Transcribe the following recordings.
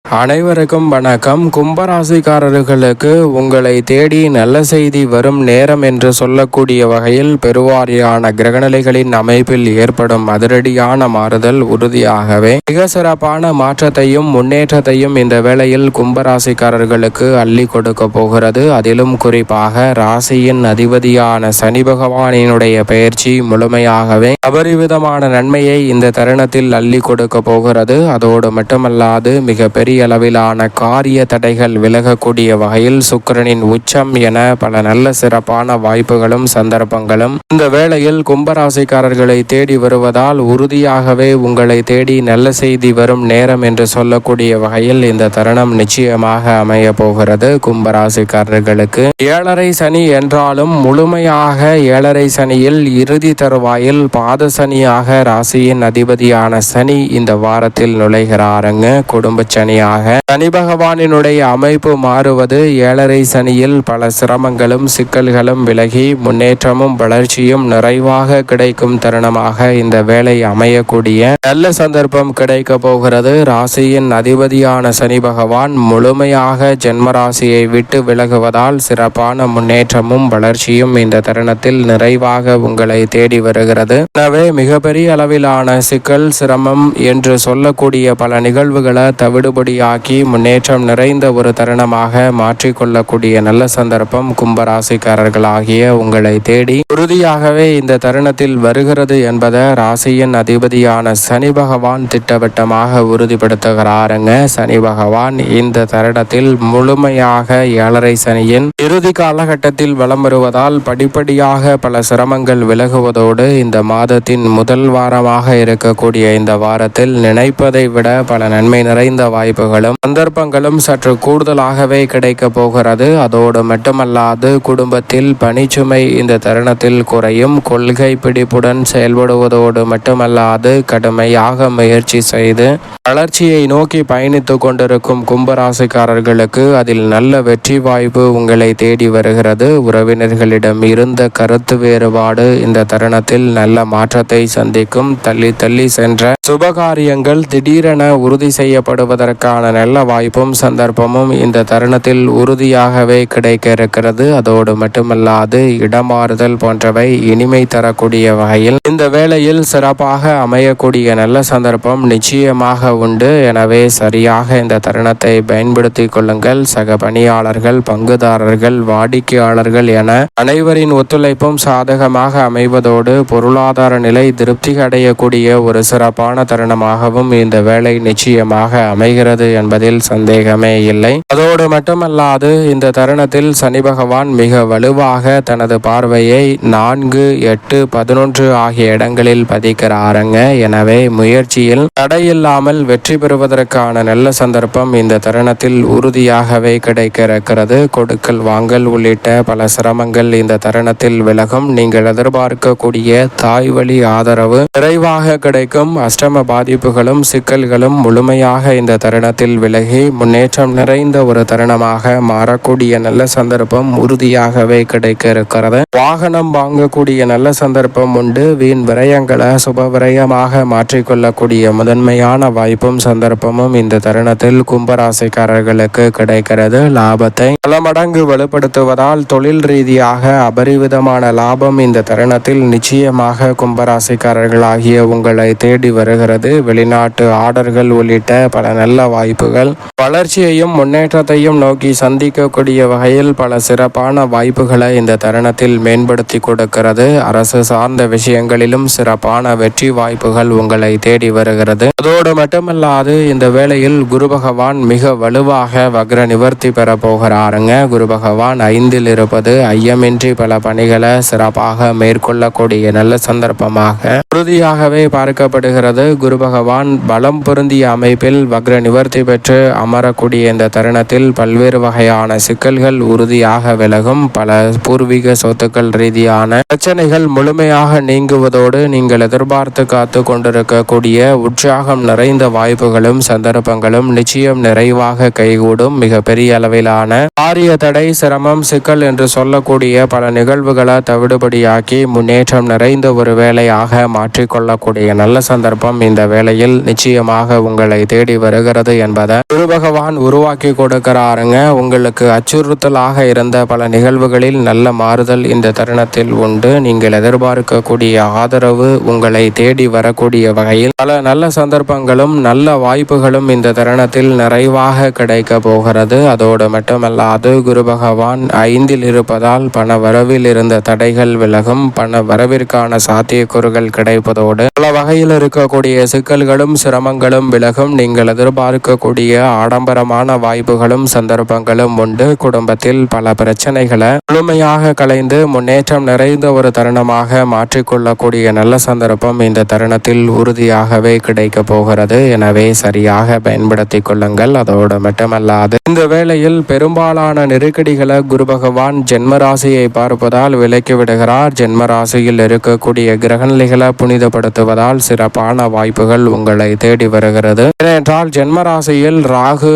அனைவருக்கும் வணக்கம். கும்பராசிக்காரர்களுக்கு உங்களை தேடி நல்ல செய்தி வரும் நேரம் என்று சொல்லக்கூடிய வகையில் பெருவாரியான கிரகநிலைகளின் அமைப்பில் ஏற்படும் அதிரடியான மாறுதல் உறுதியாகவே மிக சிறப்பான மாற்றத்தையும் முன்னேற்றத்தையும் இந்த வேளையில் கும்பராசிக்காரர்களுக்கு அள்ளி கொடுக்க போகிறது. அதிலும் குறிப்பாக ராசியின் அதிபதியான சனி பகவானினுடைய பெயர்ச்சி முழுமையாகவே அபரிவிதமான நன்மையை இந்த தருணத்தில் அள்ளி கொடுக்க போகிறது. அதோடு மட்டுமல்லாது மிக பெரிய அளவிலான காரிய தடைகள் விலகக்கூடிய வகையில் சுக்கிரனின் உச்சம் என பல நல்ல சிறப்பான வாய்ப்புகளும் சந்தர்ப்பங்களும் இந்த வேளையில் கும்பராசிக்காரர்களை தேடி வருவதால் உறுதியாகவே உங்களை தேடி நல்ல செய்தி வரும் நேரம் என்று சொல்லக்கூடிய வகையில் இந்த தருணம் நிச்சயமாக அமைய போகிறது. கும்பராசிக்காரர்களுக்கு 7.5 சனி என்றாலும் முழுமையாக 7.5 சனியில் இறுதி தருவாயில் பாத சனியாக ராசியின் அதிபதியான சனி இந்த வாரத்தில் நுழைகிறாருங்க. குடும்ப சனியாக சனி பகவானினுடைய அமைப்பு மாறுவது 7.5 சனியில் பல சிரமங்களும் சிக்கல்களும் விலகி முன்னேற்றமும் வளர்ச்சியும் நிறைவாக கிடைக்கும் தருணமாக இந்த வேலை அமையக்கூடிய நல்ல சந்தர்ப்பம் கிடைக்க போகிறது. ராசியின் அதிபதியான சனி பகவான் முழுமையாக ஜென்மராசியை விட்டு விலகுவதால் சிறப்பான முன்னேற்றமும் வளர்ச்சியும் இந்த தருணத்தில் நிறைவாக உங்களை தேடி வருகிறது. எனவே மிகப்பெரிய அளவிலான சிக்கல் சிரமம் என்று சொல்லக்கூடிய பல நிகழ்வுகளை தவிடுபடியாக்கி முன்னேற்றம் நிறைந்த ஒரு தருணமாக மாற்றிக்கொள்ளக்கூடிய நல்ல சந்தர்ப்பம் கும்பராசிக்காரர்களாகிய உங்களை தேடி உறுதியாகவே இந்த தருணத்தில் வருகிறது என்பதை ராசியின் அதிபதியான சனி பகவான் திட்டவட்டமாக உறுதிப்படுத்துகிறாருங்க. சனி பகவான் இந்த தருணத்தில் முழுமையாக 7.5 சனியின் இறுதி காலகட்டத்தில் வலம் வருவதால் படிப்படியாக பல சிரமங்கள் விலகுவதோடு இந்த மாதத்தின் முதல் வாரமாக இருக்கக்கூடிய இந்த வாரத்தில் நினைப்பதை விட பல நன்மை நிறைந்த வாய்ப்புகளும் சந்தர்ப்பங்களும் சற்று கூடுதலாகவே கிடைக்க போகிறது. அதோடு மட்டுமல்லாது குடும்பத்தில் பணிச்சுமை இந்த தருணத்தில் குறையும். கொள்கை பிடிப்புடன் செயல்படுவதோடு மட்டுமல்லாது கடுமையாக முயற்சி செய்து வளர்ச்சியை நோக்கி பயணித்துக் கொண்டிருக்கும் கும்பராசிக்காரர்களுக்கு அதில் நல்ல வெற்றி வாய்ப்பு உங்களை தேடி வருகிறது. உறவினர்களிடம் இருந்த கருத்து வேறுபாடு இந்த தருணத்தில் நல்ல மாற்றத்தை சந்திக்கும். தள்ளி தள்ளி சென்ற சுபகாரியங்கள் திடீரென உறுதி செய்யப்படுவதற்கான நல்ல வாய்ப்பும் சந்தர்ப்பமும் இந்த தருணத்தில் உறுதியாகவே கிடைக்க இருக்கிறது. அதோடு மட்டுமல்லாது இடமாறுதல் போன்றவை இனிமை தரக்கூடிய வகையில் இந்த வேளையில் சிறப்பாக அமையக்கூடிய நல்ல சந்தர்ப்பம் நிச்சயமாக உண்டு. எனவே சரியாக இந்த தருணத்தை பயன்படுத்திக் கொள்ளுங்கள். சக பணியாளர்கள், பங்குதாரர்கள், வாடிக்கையாளர்கள் என அனைவரின் ஒத்துழைப்பும் சாதகமாக அமைவதோடு பொருளாதார நிலை திருப்தி அடையக்கூடிய ஒரு சிறப்பான தருணமாகவும் இந்த வேலை நிச்சயமாக அமைகிறது என்பதில் சந்தேகமே இல்லை. அதோடு மட்டுமல்லாது இந்த தருணத்தில் சனி பகவான் மிக வலுவாக தனது பார்வையை 4, 8, 11 ஆகிய இடங்களில் பதிக்கிறாருங்க. எனவே முயற்சியில் தடையில்லாமல் வெற்றி பெறுவதற்கான நல்ல சந்தர்ப்பம் இந்த தருணத்தில் உறுதியாகவே கிடைக்க இருக்கிறது. கொடுக்கல் வாங்கல் உள்ளிட்ட பல சிரமங்கள் இந்த தருணத்தில் விலகும். நீங்கள் எதிர்பார்க்கக்கூடிய தாய் வழி ஆதரவு விரைவாக கிடைக்கும். அஷ்டம பாதிப்புகளும் சிக்கல்களும் முழுமையாக இந்த தருணத்தில் விலகி முன்னேற்றம் நிறைந்த ஒரு தருணமாக மாறக்கூடிய நல்ல சந்தர்ப்பம் உறுதியாகவே கிடைக்க இருக்கிறது. வாகனம் வாங்கக்கூடிய நல்ல சந்தர்ப்பம் உண்டு. வீண் விரயங்களை சுப விரயமாக மாற்றிக்கொள்ளக்கூடிய முதன்மையான வாய்ப்பும் சந்தர்ப்பமும் இந்த தருணத்தில் கும்பராசிக்காரர்களுக்கு கிடைக்கிறது. லாபத்தை பல மடங்கு வலுப்படுத்துவதால் தொழில் ரீதியாக அபரிவிதமான லாபம் இந்த தருணத்தில் நிச்சயமாக கும்பராசிக்காரர்களாகிய உங்களை தேடி வருகிறது. வெளிநாட்டு ஆர்டர்கள் உள்ளிட்ட பல நல்ல வாய்ப்புகள் வளர்ச்சியையும் முன்னேற்றத்தையும் நோக்கி சந்திக்கக்கூடிய வகையில் பல சிறப்பான வாய்ப்புகளை இந்த தருணத்தில் மேம்படுத்தி கொடுக்கிறது. அரசு சார்ந்த விஷயங்களிலும் சிறப்பான வெற்றி வாய்ப்புகள் உங்களை தேடி வருகிறது. அதோடு மட்டுமல்லாது இந்த வேளையில் குரு பகவான் மிக வலுவாக வக்ர நிவர்த்தி பெற போகிறாருங்க. குரு பகவான் 5ல் இருப்பது ஐயமின்றி பல பணிகளை சிறப்பாக மேற்கொள்ளக்கூடிய நல்ல சந்தர்ப்பமாக உறுதியாகவே பார்க்கப்படுகிறது. குரு பகவான் பலம் பொருந்திய அமைப்பில் வக்ர நிவர்த்தி பெற்று அமரக்கூடிய இந்த தருணத்தில் பல்வேறு வகையான சிக்கல்கள் உறுதியாக விலகும். பல பூர்வீக சொத்துக்கள் ரீதியான பிரச்சனைகள் முழுமையாக நீங்குவதோடு நீங்கள் எதிர்பார்த்து காத்து கொண்டிருக்கக்கூடிய உற்சாகம் நிறைந்த வாய்ப்புகளும் சந்தர்ப்பங்களும் நிச்சயம் நிறைவாக கைகூடும். மிக பெரிய அளவிலான காரிய தடை, சிரமம், சிக்கல் என்று சொல்லக்கூடிய பல நிகழ்வுகளை தவிடுபடியாக்கி முன்னேற்றம் நிறைந்த ஒரு வேலையாக மாற்றிக்கொள்ளக்கூடிய நல்ல சந்தர்ப்பம் சந்தர்ப்பம் இந்த வேளையில் நிச்சயமாக உங்களை தேடி வருகிறது என்பதை குரு பகவான் உருவாக்கி கொடுக்கிறாருங்க. உங்களுக்கு அச்சுறுத்தலாக இருந்த பல நிகழ்வுகளில் நல்ல மாறுதல் இந்த தருணத்தில் உண்டு. நீங்கள் எதிர்பார்க்கக்கூடிய ஆதரவு உங்களை தேடி வரக்கூடிய வகையில் பல நல்ல சந்தர்ப்பங்களும் நல்ல வாய்ப்புகளும் இந்த தருணத்தில் நிறைவாக கிடைக்க போகிறது. அதோடு மட்டுமல்லாது குரு பகவான் 5ல் இருப்பதால் பண வரவில் இருந்த தடைகள் விலகும். பண வரவிற்கான சாத்தியக்கூறுகள் கிடைப்பதோடு பல வகையில் இருக்கக்கூடிய சிக்கல்களும் சிரமங்களும் விலகும். நீங்கள் எதிர்பார்க்கக்கூடிய ஆடம்பரமான வாய்ப்புகளும் சந்தர்ப்பங்களும் உண்டு. குடும்பத்தில் பல பிரச்சனைகளை முழுமையாக கலைந்து முன்னேற்றம் நிறைந்த ஒரு தருணமாக மாற்றிக்கொள்ளக்கூடிய நல்ல சந்தர்ப்பம் இந்த தருணத்தில் உறுதியாகவே கிடைக்க போகிறது. எனவே சரியாக பயன்படுத்தி கொள்ளுங்கள். அதோடு மட்டுமல்லாது இந்த வேளையில் பெரும்பாலான நெருக்கடிகளை குரு பகவான் ஜென்மராசியை பார்ப்பதால் விலக்கி விடுகிறார். ஜென்மராசியில் இருக்கக்கூடிய கிரகநிலைகளை புனிதப்படுத்துவதால் சிறப்பான வாய்ப்புகள் உங்களை தேடி வருகிறது. ஏனென்றால் ஜென்மராசியில் ராகு,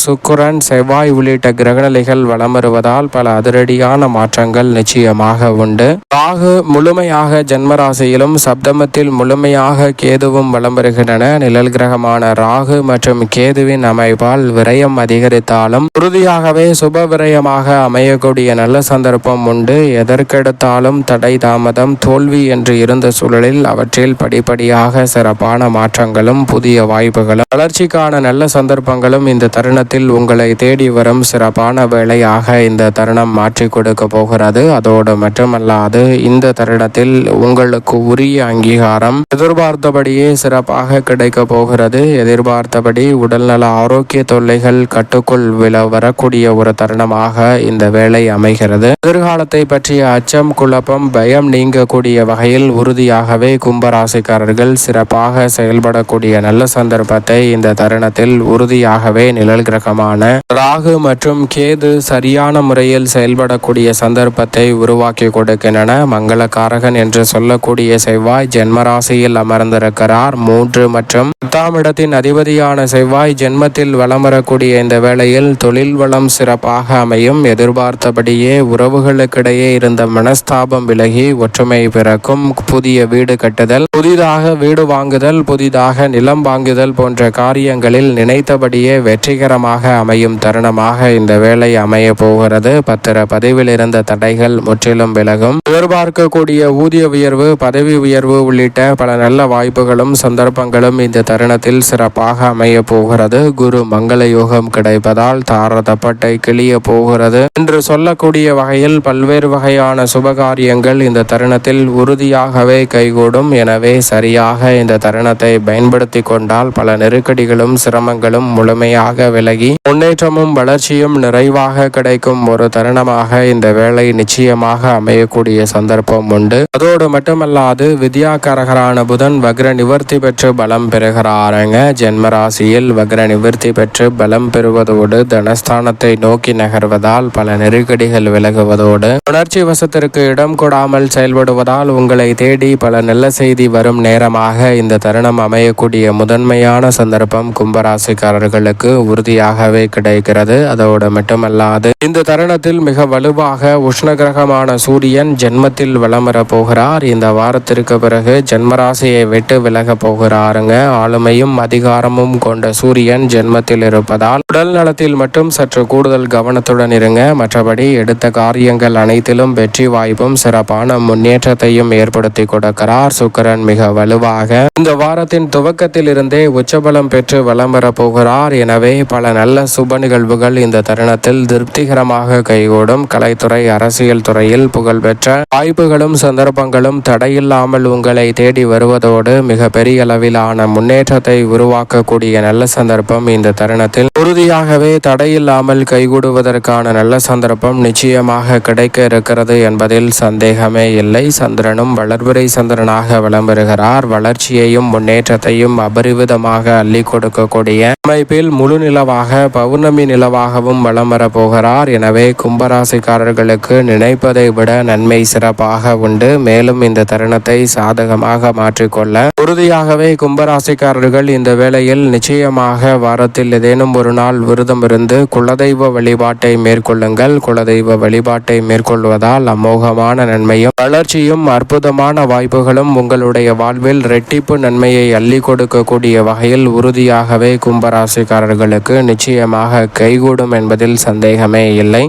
சுக்கிரன், செவ்வாய் உள்ளிட்ட கிரகநிலைகள் வலம் வருவதால் பல அதிரடியான மாற்றங்கள் நிச்சயமாக உண்டு. ராகு முழுமையாக ஜென்மராசியிலும் சப்தமத்தில் முழுமையாக கேதுவும் வலம் வருகின்றன. நிழல் கிரகமான ராகு மற்றும் கேதுவின் அமைப்பால் விரயம் அதிகரித்தாலும் உறுதியாகவே சுப விரயமாக அமையக்கூடிய நல்ல சந்தர்ப்பம் உண்டு. எதற்கெடுத்தாலும் தடை, தாமதம், தோல்வி என்று இருந்த சூழலில் அவற்றில் படிப்படியாக சிறப்பான மாற்றங்களும் புதிய வாய்ப்புகளும் வளர்ச்சிக்கான நல்ல சந்தர்ப்பங்களும் இந்த தருணத்தில் உங்களை தேடி வரும் சிறப்பான வேளையாக இந்த தருணம் மாற்றி கொடுக்க போகிறது. அதோடு மட்டுமல்லாது இந்த தருணத்தில் உங்களுக்கு உரிய அங்கீகாரம் எதிர்பார்த்தபடியே சிறப்பாக கிடைக்க போகிறது. எதிர்பார்த்தபடி உடல்நல ஆரோக்கிய தொல்லைகள் கட்டுக்குள் வரக்கூடிய ஒரு தருணமாக இந்த வேளை அமைகிறது. எதிர்காலத்தை பற்றிய அச்சம், குழப்பம், பயம் நீங்கக்கூடிய வகையில் உறுதியாகவே கும்பராசிக்காரர்கள் சிறப்பாக செயல்படக்கூடிய நல்ல சந்தர்ப்பத்தை இந்த தருணத்தில் உறுதியாகவே நிழல் கிரகமான ராகு மற்றும் கேது சரியான முறையில் செயல்படக்கூடிய சந்தர்ப்பத்தை உருவாக்கி கொடுக்கின்றன. மங்களகாரகன் என்று சொல்லக்கூடிய செவ்வாய் ஜென்மராசியில் அமர்ந்திருக்கிறார். 3 மற்றும் 10ஆம் இடத்தின் அதிபதியான செவ்வாய் ஜென்மத்தில் வலம் வரக்கூடிய இந்த வேளையில் தொழில் வளம் சிறப்பாக அமையும். எதிர்பார்த்தபடியே உறவுகளுக்கிடையே இருந்த மனஸ்தாபம் விலகி ஒற்றுமை பிறக்கும். புதிய வீடு கட்டுதல், புதிதாக வீடு வாங்குதல், புதிதாக நிலம் வாங்குதல் போன்ற காரியங்களில் நினைத்தபடியே வெற்றிகரமாக அமையும் தருணமாக இந்த வேளை அமைய போகிறது. பத்திர பதிவில் இருந்த தடைகள் முற்றிலும் விலகும். எதிர்பார்க்கக்கூடிய ஊதிய உயர்வு, பதவி உயர்வு உள்ளிட்ட பல நல்ல வாய்ப்புகளும் சந்தர்ப்பங்களும் இந்த தருணத்தில் சிறப்பாக அமைய போகிறது. குரு மங்கள யோகம் கிடைப்பதால் தாரதப்பட்டை கிளிய போகிறது என்று சொல்லக்கூடிய வகையில் பல்வேறு வகையான சுபகாரியங்கள் இந்த தருணத்தில் உறுதியாகவே கைகூடும். எனவே சரியாக இந்த தருணத்தை பயன்படுத்தி கொண்டால் பல நெருக்கடிகளும் சிரமங்களும் முழுமையாக விலகி முன்னேற்றமும் வளர்ச்சியும் நிறைவாக கிடைக்கும் ஒரு தருணமாக இந்த வேளை நிச்சயமாக அமையக்கூடிய சந்தர்ப்பம் உண்டு. அதோடு மட்டுமல்லாது வித்யாகாரகரான புதன் வக்ர நிவர்த்தி பெற்று பலம் பெறுகிறாருங்க. ஜென்மராசியில் வக்ர நிவர்த்தி பெற்று பலம் பெறுவதோடு தனஸ்தானத்தை நோக்கி நகர்வதால் பல நெருக்கடிகள் விலகுவதோடு உணர்ச்சி வசத்திற்கு இடம் கொடாமல் செயல்படுவதால் உங்களை தேடி பல நல்ல செய்தி வரும் நேரமாக இந்த தருணம் அமையக்கூடிய முதன்மையான சந்தர்ப்பம் கும்பராசிக்காரர்களுக்கு உறுதியாகவே கிடைக்கிறது. அதோடு மட்டுமல்லாது இந்த தருணத்தில் மிக வலுவாக உஷ்ணகிரகமான சூரியன் ஜென்மத்தில் வலம் வர போகிறார். இந்த வாரத்திற்கு பிறகு ஜென்மராசியை விட்டு விலக போகிறாருங்க. ஆளுமையும் அதிகாரமும் கொண்ட சூரியன் ஜென்மத்தில் இருப்பதால் உடல் நலத்தில் மட்டும் சற்று கூடுதல் கவனத்துடன் இருங்க. மற்றபடி எடுத்த காரியங்கள் அனைத்திலும் வெற்றி வாய்ப்பும் சிறப்பான முன்னேற்றத்தையும் ஏற்படுத்தி கொடுக்கிறார். சுக்கிரன் மிக வலுவாக இந்த வாரத்தின் துவக்கத்தில் இருந்தே உச்சபலம் பெற்று வலம் வர போகிறார். எனவே பல நல்ல சுப நிகழ்வுகள் இந்த தருணத்தில் திருப்திகரமாக கைகூடும். கலைத்துறை, அரசியல் துறையில் புகழ்பெற்ற வாய்ப்புகளும் சந்தர்ப்பங்களும் தடையில்லாமல் உங்களை தேடி வருவதோடு மிக பெரிய அளவிலான முன்னேற்றத்தை உருவாக்கக்கூடிய நல்ல சந்தர்ப்பம் இந்த தருணத்தில் உறுதியாகவே தடையில்லாமல் கைகூடுவதற்கான நல்ல சந்தர்ப்பம் நிச்சயமாக கிடைக்க இருக்கிறது என்பதில் சந்தேகமே இல்லை. சந்திரனும் வளர்பிறை சந்திரனாக வலம் வருகிறார். வளர்ச்சியையும் முன்னேற்றத்தையும் அபரிவிதமாக அள்ளி கொடுக்கக்கூடிய அமைப்பில் முழு நிலவாக பௌர்ணமி நிலவாகவும் வலம் வர போகிறார். எனவே கும்பராசிக்காரர்களுக்கு நினைப்பதை விட நன்மை சிறப்பாக உண்டு. மேலும் இந்த தருணத்தை சாதகமாக மாற்றிக்கொள்ள உறுதியாகவே கும்பராசிக்காரர்கள் இந்த வேளையில் நிச்சயமாக வாரத்தில் ஏதேனும் ஒரு நாள் விரதம் இருந்து குலதெய்வ வழிபாட்டை மேற்கொள்ளுங்கள். குலதெய்வ வழிபாட்டை மேற்கொள்வதால் அமோகமான நன்மையும் வளர்ச்சியும் அற்புதமான வாய்ப்புகளும் உங்களுடைய வாழ்வில் இரட்டிப்பு நன்மையை அள்ளி கொடுக்கக்கூடிய வகையில் உறுதியாகவே கும்பராசிக்காரர்களுக்கு நிச்சயமாக கைகூடும் என்பதில் சந்தேகமே இல்லை.